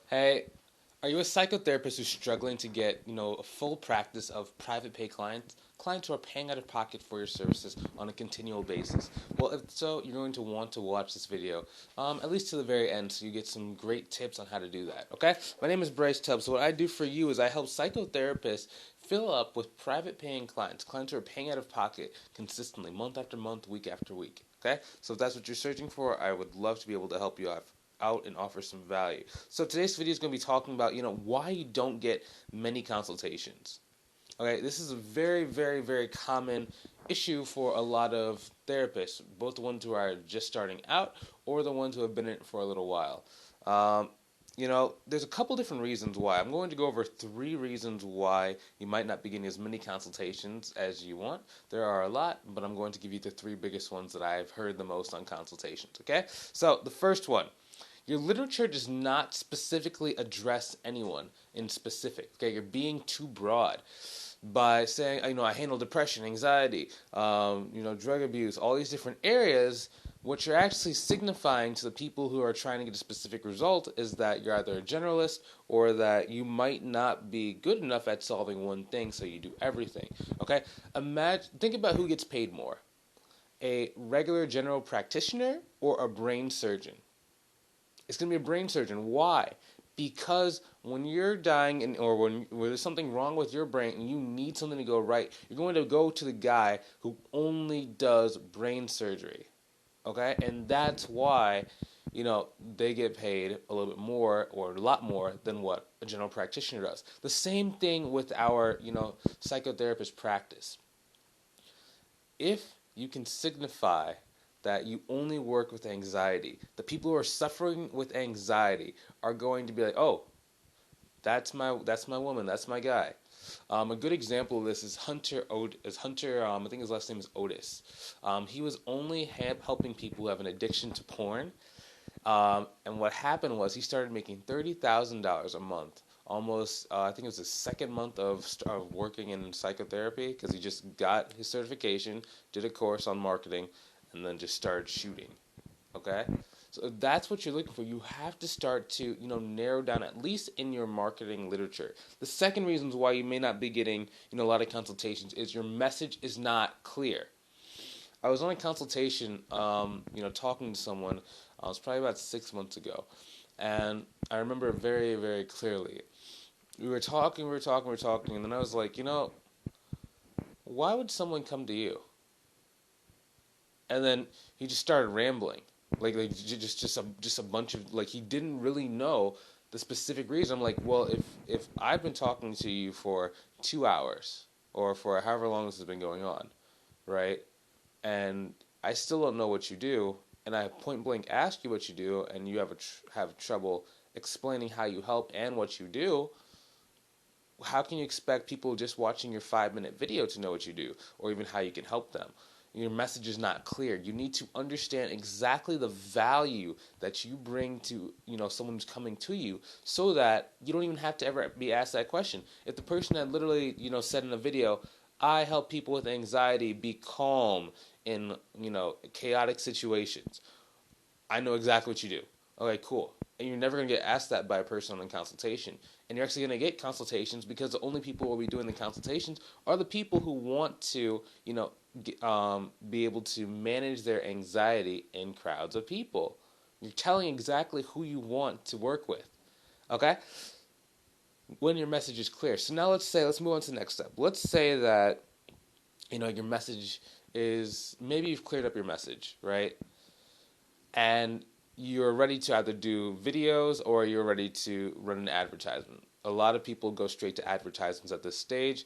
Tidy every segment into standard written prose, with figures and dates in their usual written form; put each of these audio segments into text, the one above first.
Hey, are you a psychotherapist who's struggling to get, a full practice of private pay clients who are paying out of pocket for your services on a continual basis? Well, if so, you're going to want to watch this video, at least to the very end, so you get some great tips on how to do that, okay? My name is Bryce Tubbs. So what I do for you is I help psychotherapists fill up with private paying clients who are paying out of pocket consistently, month after month, week after week, okay? So if that's what you're searching for, I would love to be able to help you out and offer some value. So today's video is going to be talking about, why you don't get many consultations. Okay, this is a very, very, very common issue for a lot of therapists, both the ones who are just starting out or the ones who have been in it for a little while. There's a couple different reasons why. I'm going to go over 3 reasons why you might not be getting as many consultations as you want. There are a lot, but I'm going to give you the 3 biggest ones that I've heard the most on consultations, okay? So the first one, your literature does not specifically address anyone in specific. Okay, you're being too broad by saying, I handle depression, anxiety, drug abuse, all these different areas. What you're actually signifying to the people who are trying to get a specific result is that you're either a generalist or that you might not be good enough at solving one thing, so you do everything. Okay, think about who gets paid more: a regular general practitioner or a brain surgeon. It's going to be a brain surgeon. Why? Because when you're dying or when there's something wrong with your brain and you need something to go right, you're going to go to the guy who only does brain surgery. Okay? And that's why, they get paid a little bit more or a lot more than what a general practitioner does. The same thing with our, psychotherapist practice. If you can signify that you only work with anxiety, the people who are suffering with anxiety are going to be like, oh, that's my woman, that's my guy. A good example of this is Hunter. I think his last name is Otis. He was only helping people who have an addiction to porn. And what happened was he started making $30,000 a month. Almost, I think it was his second month of working in psychotherapy, because he just got his certification, did a course on marketing, and then just started shooting. Okay? So if that's what you're looking for, you have to start to, narrow down, at least in your marketing literature. The second reason why you may not be getting, a lot of consultations is your message is not clear. I was on a consultation, talking to someone. It was probably about 6 months ago, and I remember very, very clearly. We were talking, and then I was like, why would someone come to you? And then he just started rambling, like just a bunch of, like, he didn't really know the specific reason. I'm like, well, if I've been talking to you for 2 hours or for however long this has been going on, right, and I still don't know what you do, and I point blank ask you what you do, and you have trouble explaining how you help and what you do, how can you expect people just watching your 5-minute video to know what you do or even how you can help them? Your message is not clear. You need to understand exactly the value that you bring to, someone who's coming to you, so that you don't even have to ever be asked that question. If the person had literally, said in a video, I help people with anxiety be calm in, chaotic situations, I know exactly what you do. Okay, cool. And you're never going to get asked that by a person on a consultation. And you're actually going to get consultations because the only people who will be doing the consultations are the people who want to, be able to manage their anxiety in crowds of people. You're telling exactly who you want to work with. Okay? When your message is clear. So now let's move on to the next step. Let's say that, your message is, maybe you've cleared up your message, right? And you're ready to either do videos or you're ready to run an advertisement. A lot of people go straight to advertisements at this stage.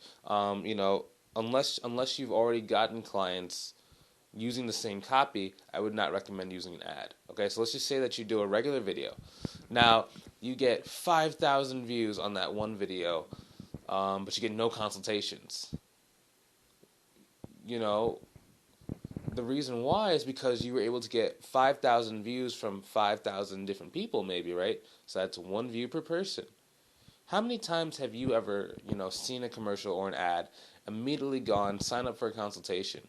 Unless you've already gotten clients using the same copy, I would not recommend using an ad. Okay, so let's just say that you do a regular video. Now, you get 5,000 views on that one video, but you get no consultations. The reason why is because you were able to get 5,000 views from 5,000 different people, maybe, right? So that's 1 view per person. How many times have you ever, seen a commercial or an ad, immediately gone, sign up for a consultation?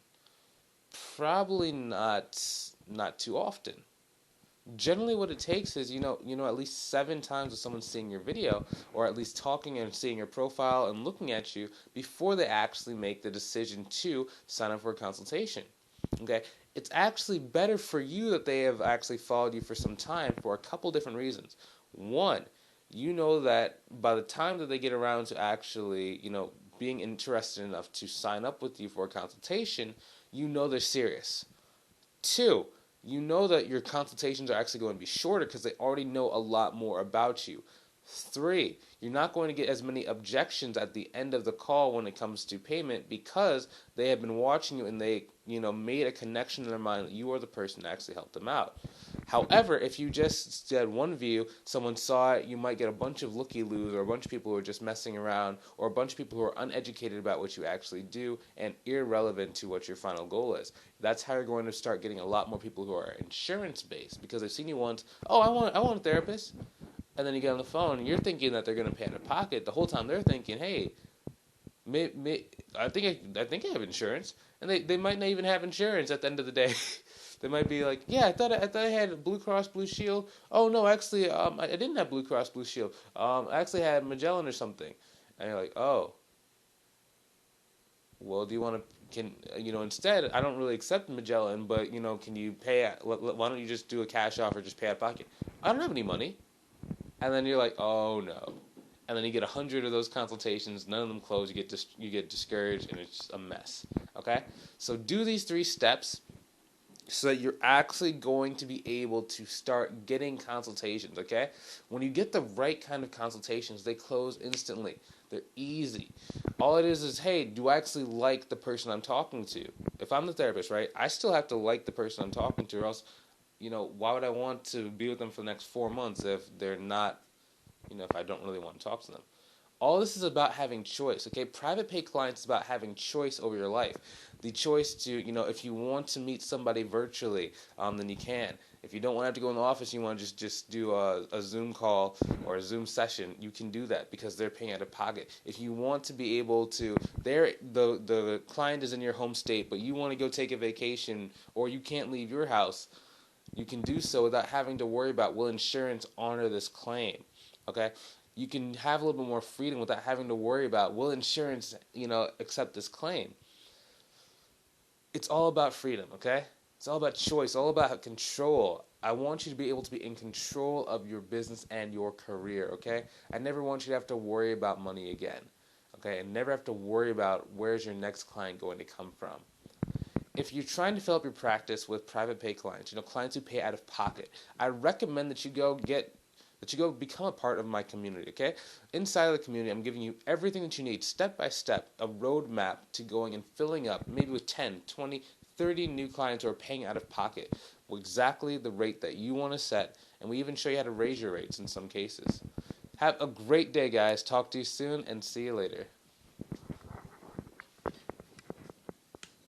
Probably not too often. Generally, what it takes is at least 7 times of someone seeing your video, or at least talking and seeing your profile and looking at you before they actually make the decision to sign up for a consultation. Okay, it's actually better for you that they have actually followed you for some time for a couple different reasons. One, you know that by the time that they get around to actually, being interested enough to sign up with you for a consultation, you know they're serious. Two, you know that your consultations are actually going to be shorter because they already know a lot more about you. Three, you're not going to get as many objections at the end of the call when it comes to payment because they have been watching you and they, made a connection in their mind that you are the person that actually helped them out. However, if you just did one view, someone saw it, you might get a bunch of looky-loos or a bunch of people who are just messing around or a bunch of people who are uneducated about what you actually do and irrelevant to what your final goal is. That's how you're going to start getting a lot more people who are insurance-based because they've seen you once, oh, I want a therapist. And then you get on the phone and you're thinking that they're going to pay out of pocket. The whole time they're thinking, hey, I think I have insurance. And they might not even have insurance at the end of the day. They might be like, yeah, I thought I had Blue Cross Blue Shield. Oh no, actually, I didn't have Blue Cross Blue Shield. I actually had Magellan or something. And you're like, oh, well, do you want to? Instead, I don't really accept Magellan, but can you pay? Why don't you just do a cash offer, just pay out of pocket? I don't have any money. And then you're like, oh no. And then you get 100 of those consultations, none of them close, you get discouraged, and it's just a mess. Okay? So do these 3 steps so that you're actually going to be able to start getting consultations, okay? When you get the right kind of consultations, they close instantly. They're easy. All it is, hey, do I actually like the person I'm talking to? If I'm the therapist, right, I still have to like the person I'm talking to, or else, why would I want to be with them for the next 4 months if they're not, if I don't really want to talk to them? All this is about having choice, okay? Private pay clients is about having choice over your life. The choice to, if you want to meet somebody virtually, then you can. If you don't want to have to go in the office, you want to just do a Zoom call or a Zoom session, you can do that because they're paying out of pocket. If you want to be able to, the client is in your home state, but you want to go take a vacation or you can't leave your house, you can do so without having to worry about, will insurance honor this claim, okay? You can have a little bit more freedom without having to worry about, will insurance, accept this claim? It's all about freedom, okay? It's all about choice, all about control. I want you to be able to be in control of your business and your career, okay? I never want you to have to worry about money again, okay? And never have to worry about where's your next client going to come from. If you're trying to fill up your practice with private pay clients, clients who pay out of pocket, I recommend that you go become a part of my community, okay? Inside of the community, I'm giving you everything that you need, step by step, a roadmap to going and filling up, maybe with 10, 20, 30 new clients who are paying out of pocket, with exactly the rate that you want to set, and we even show you how to raise your rates in some cases. Have a great day, guys. Talk to you soon, and see you later.